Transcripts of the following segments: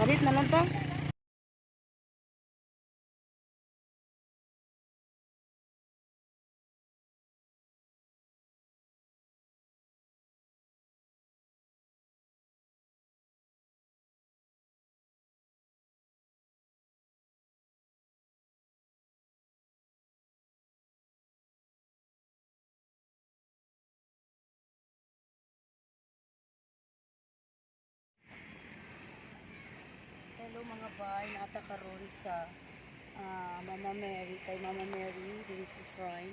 Palit na lang to. Hello mga bay, naata karon sa Mama Mary, kay Mama Mary, diri sa shrine.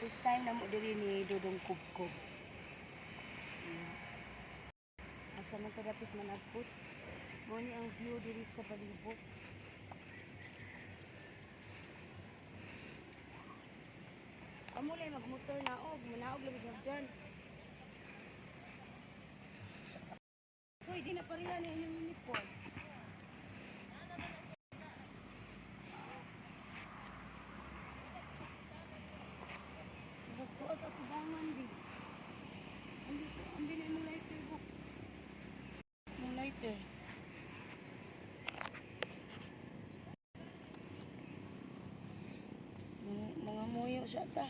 First time na mo diri ni Dudong Kubkob. Asa man kadapit managput. Mo ni ang view diri sa palibot. Amo lay magmotor naog, manaog lang hagdan. Hoy, di na parihan na inyong uniform. Nagtuas ako bangan di. Ambil na yung lighter book. Yung lighter. Mga muyo siya ta.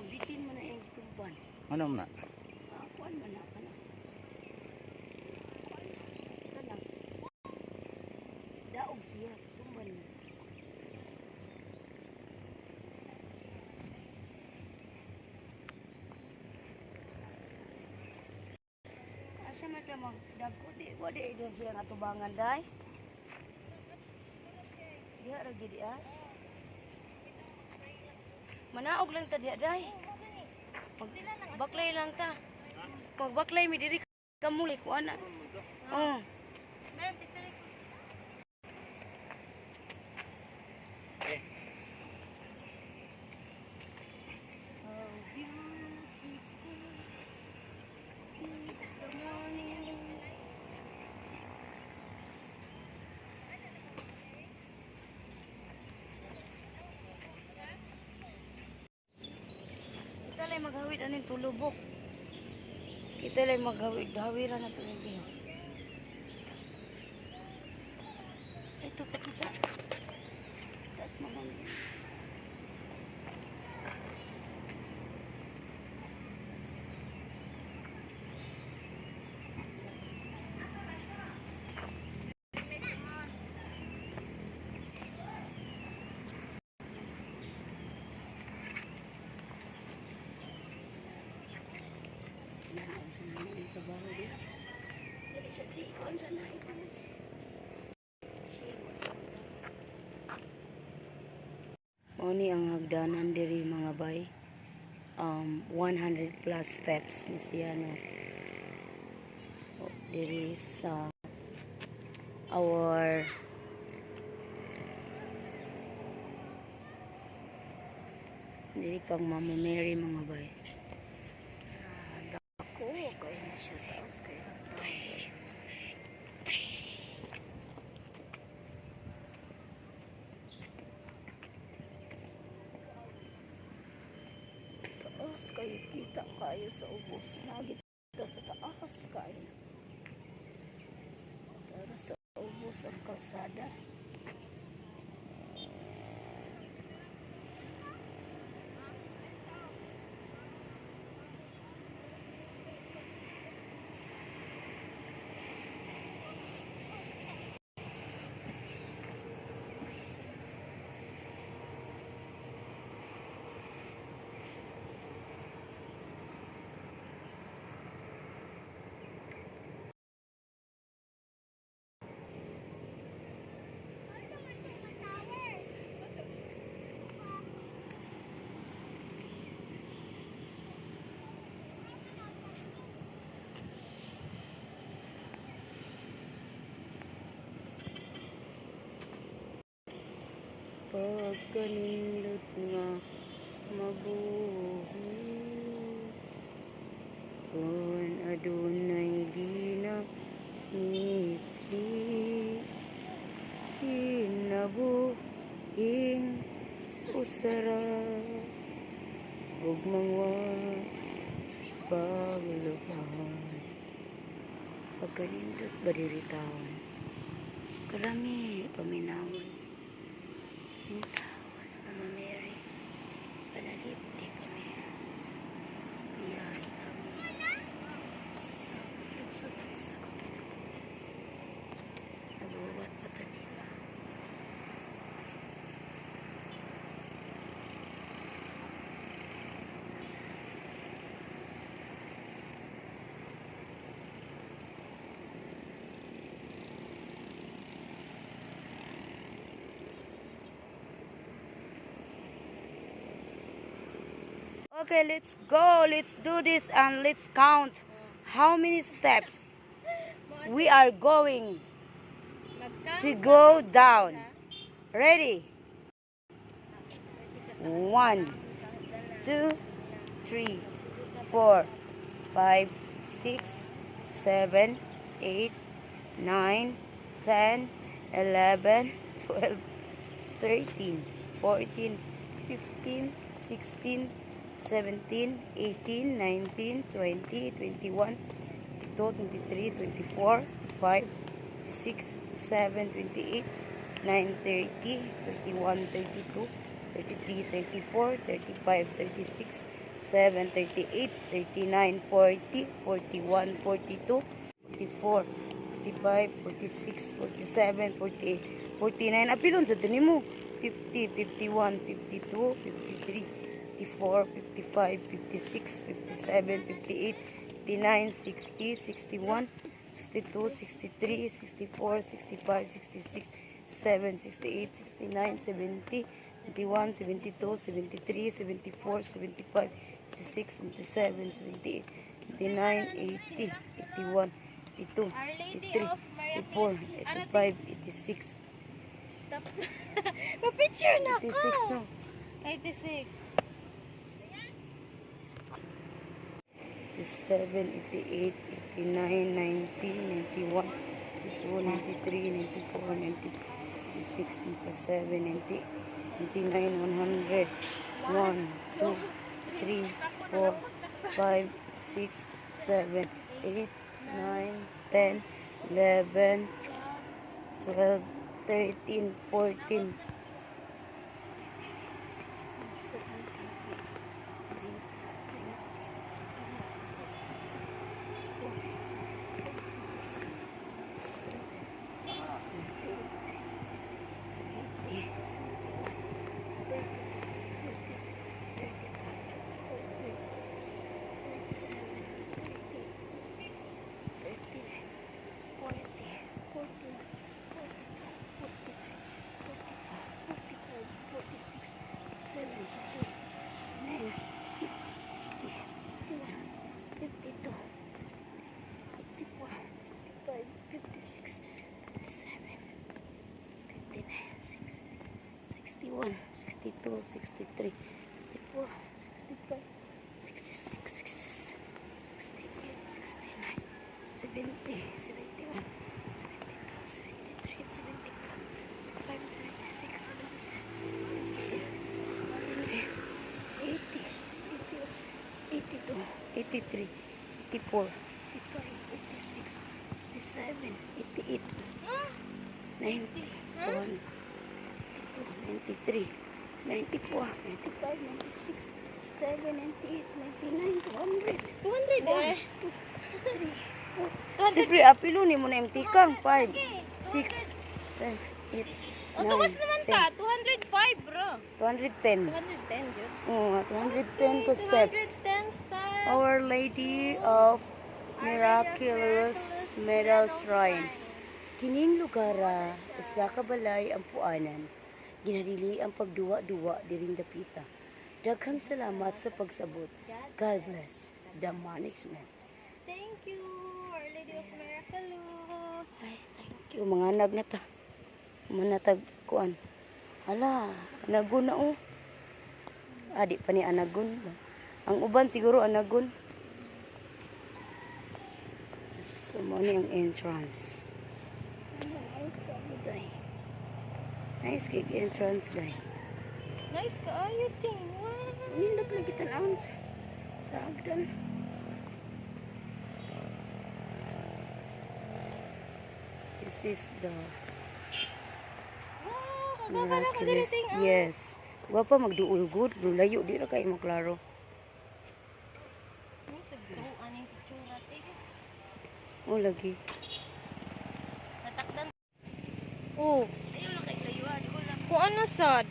Bitin mo na yung tumban. Ano na? Kuan man na ka na. Sa kanas. Daog siya. Tumban mo. Asa mata magdagko di. Wadi ito siya nga tubangan day. Diya ragi di ay. Manaog lang ta diya day. Baklay lang ta. Pag baklay mi diri kamuli ko ana. Oh. Kita lang maghawid aning tulubok. Kita lang maghawid-hawiran na tulog din. Ito pa kita. Taas mamang. Oni ang hagdanan diri mga bay. 100 plus steps ni siya no. Diri sa our diri kang Mama Mary mga bay. Dako kay na siya taas kay lang tao. Taas kayo, kita kayo sa ubos. Nagita sa taas kayo. Tara sa ubos ang kalsada. pagkanindot nga mabuhi kung adunay ginangitli hinabuhing usara ug mangwa pagluhan pagkanindot ba diri taon kalami paminawon intawon Mama Mary panalipti kami biyahe kami sa kapit nabuwat patanima. Okay, let's go. Let's do this and let's count how many steps we are going to go down. Ready? 1, 2, 3, 4, 5, 6, 7, 8, 9, 10, 11, 12, 13, 14, 15, 16, 17, 18, 19, 20, 21, 22, 23, 24, 25, 26, 27, 28, 9, 30, 31, 32, 33, 34, 35, 36, 7, 38, 39, 40, 41, 42, 44, 45, 46, 47, 48, 49. Apilon sa dun mo. 50, 51, 52, 53. 54, 55, 56, 57, 58, 59, 60, 61, 62, 63, 64, 65, 66, 7, 68, 69, 70, 71, 72, 73, 74, 75, 76, 77, 78, 79, 80, 81, 82, 83, 84, 85, 86. Stop. Pa-picture na 86 ko. no. 86. 87, 88, 89, 90, 91, 92, 93, 94, 96, 97, 90, 99, 100, 1, 2, 3, 4, 5, 6, 7, 8, 9, 10, 11, 12, 13, 14, 16, 17, 61, 62, 63, 64, 65, 66, 67, 68, 69, 70, 71, 72, 73, 74, 75, 76, 77, 80, 81, 82, 83, 84, 85, 86, 87, 88, 90, 1, 92, 93, 94, 95, 96, 7, 98, 99, 200. 200 eh. 2, 3, 4. Siyempre, apilunin mo na MT kang. 5, 6, 7, 8, 9, O, tuwas naman 10. ta. 205, bro. 210. 210, Jud. Oo, 210 ko steps. 210 stars. Our Lady of Miraculous Medal Shrine. Kining lugara, usa ka balay ang puanan. Ginadili ang pagduwa-duwa diring dapita. Daghang salamat sa pagsabot. God bless the management. Thank you, Our Lady of Miraculous. Ay, thank you. Mga anak na ta. Manatag kuan. Hala, anagon na oh. Di pa ni anagon. Ang uban siguro anagon. So, mo ni ang entrance. Nice gig entrance day. Nice ka ayo ting. Wow. Nindot lagi tanawon sa hagdan. This is the Wow, kagabala ko diri miraculous. ting. Yes. Guwapa magduol good, lulayo di ra kay maklaro. Ni tagduan ang picture ting. O lagi. Natakdan. Oh, ayo lang kay layuan. Kuan na sad.